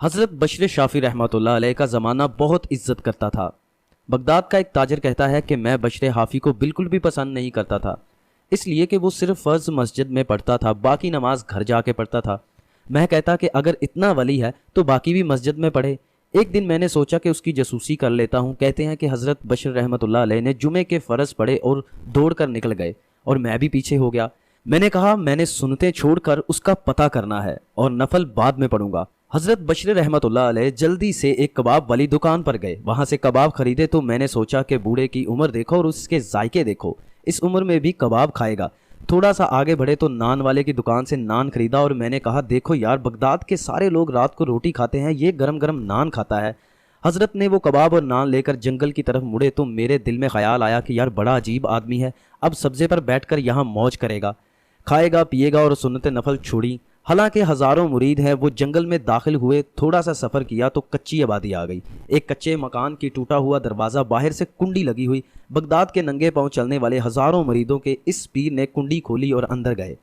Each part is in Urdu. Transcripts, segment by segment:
حضرت بشر شافعی رحمۃ اللہ علیہ کا زمانہ بہت عزت کرتا تھا۔ بغداد کا ایک تاجر کہتا ہے کہ میں بشر حافی کو بالکل بھی پسند نہیں کرتا تھا، اس لیے کہ وہ صرف فرض مسجد میں پڑھتا تھا، باقی نماز گھر جا کے پڑھتا تھا۔ میں کہتا کہ اگر اتنا ولی ہے تو باقی بھی مسجد میں پڑھے۔ ایک دن میں نے سوچا کہ اس کی جاسوسی کر لیتا ہوں۔ کہتے ہیں کہ حضرت بشر رحمۃ اللہ علیہ نے جمعے کے فرض پڑھے اور دوڑ کر نکل گئے اور میں بھی پیچھے ہو گیا۔ میں نے کہا میں نے سنتے چھوڑ کر اس کا پتہ کرنا ہے اور نفل بعد میں پڑھوں گا۔ حضرت بشر رحمۃ اللہ علیہ جلدی سے ایک کباب والی دکان پر گئے، وہاں سے کباب خریدے تو میں نے سوچا کہ بوڑھے کی عمر دیکھو اور اس کے ذائقے دیکھو، اس عمر میں بھی کباب کھائے گا۔ تھوڑا سا آگے بڑھے تو نان والے کی دکان سے نان خریدا اور میں نے کہا دیکھو یار، بغداد کے سارے لوگ رات کو روٹی کھاتے ہیں، یہ گرم گرم نان کھاتا ہے۔ حضرت نے وہ کباب اور نان لے کر جنگل کی طرف مڑے تو میرے دل میں خیال آیا کہ یار بڑا عجیب آدمی ہے، اب سبزے پر بیٹھ کر یہاں موج کرے گا، کھائے گا پیے گا اور سنت نفل چھوڑی۔ حالانکہ ہزاروں مرید ہیں، وہ جنگل میں داخل ہوئے، تھوڑا سا سفر کیا تو کچی آبادی آ گئی۔ ایک کچے مکان کی ٹوٹا ہوا دروازہ، باہر سے کنڈی لگی ہوئی۔ بغداد کے ننگے پاؤں چلنے والے ہزاروں مریدوں کے اس پیر نے کنڈی کھولی اور اندر گئے۔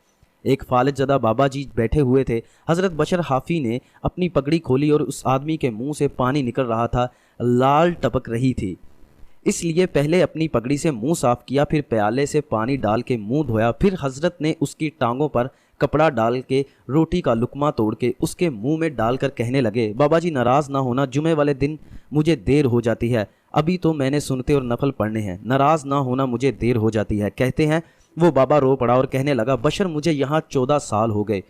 ایک فالج زدہ بابا جی بیٹھے ہوئے تھے۔ حضرت بشر حافی نے اپنی پگڑی کھولی اور اس آدمی کے منہ سے پانی نکل رہا تھا، لال ٹپک رہی تھی، اس لیے پہلے اپنی پگڑی سے منہ صاف کیا، پھر پیالے سے پانی ڈال کے منہ دھویا، پھر حضرت نے اس کی ٹانگوں پر کپڑا ڈال کے روٹی کا لقمہ توڑ کے اس کے منہ میں ڈال کر کہنے لگے، بابا جی ناراض نہ ہونا، جمعے والے دن مجھے دیر ہو جاتی ہے، ابھی تو میں نے سنتے اور نفل پڑھنے ہیں، ناراض نہ ہونا، مجھے دیر ہو جاتی ہے۔ کہتے ہیں وہ بابا رو پڑا اور کہنے لگا، بشر مجھے یہاں 14 سال ہو گئے،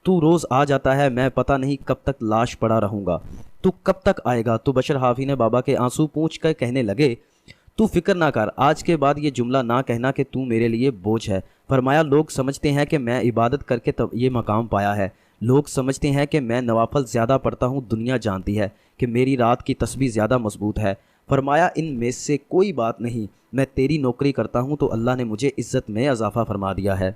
تو روز آ جاتا ہے، میں پتہ نہیں کب تک لاش پڑا رہوں گا، تو کب تک آئے گا؟ تو بشر حافی نے بابا کے آنسو پوچھ کر کہنے لگے، تو فکر نہ کر، آج کے بعد یہ جملہ نہ کہنا کہ تو میرے لیے بوجھ ہے۔ فرمایا لوگ سمجھتے ہیں کہ میں عبادت کر کے یہ مقام پایا ہے، لوگ سمجھتے ہیں کہ میں نوافل زیادہ پڑھتا ہوں، دنیا جانتی ہے کہ میری رات کی تسبیح زیادہ مضبوط ہے۔ فرمایا ان میں سے کوئی بات نہیں، میں تیری نوکری کرتا ہوں تو اللہ نے مجھے عزت میں اضافہ فرما دیا ہے۔